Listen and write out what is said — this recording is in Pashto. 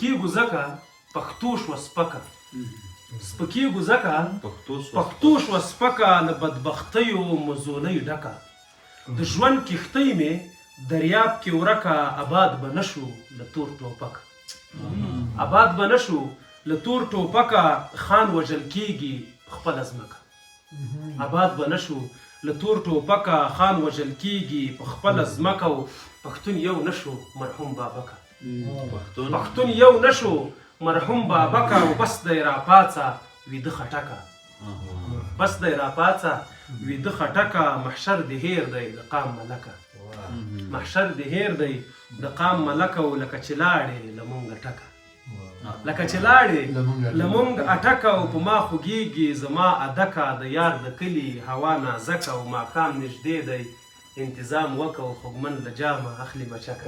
کیږو ځکه پښتو شوه سپکه سپکیږو ځکه پښتو شوه سپکه له بدبختیو مزولۍ ډکه د ژوند کښتۍ مې دریاب کې ورکه آباد به نه شو له تور ټوپکه آباد به نه شو له تور ټوپکه خان وژل کیږي په خپله ځمکه آباد به نه شو له تور ټوپکه خان وژل کیږي په خپله ځمکه او پښتون یو نه شو مرحوم بابکه پښتون یو نه شو مرحوم بابکه او بس دی راپاڅه ویده خټکه بس دی راپاڅه ویده خټکه محشر دې هیر دی د قام ملکه محشر دې هیر دی د قام ملکه او لکه چې لاړې له مونږ ټکه لکه چې لاړې له مونږ اټکه او په ما خوږېږي زما ادکه د یار د کلي هوا نازکه او ماښام نږدې دی انتظام وکه او خوږمن له جامه اخلي مچکه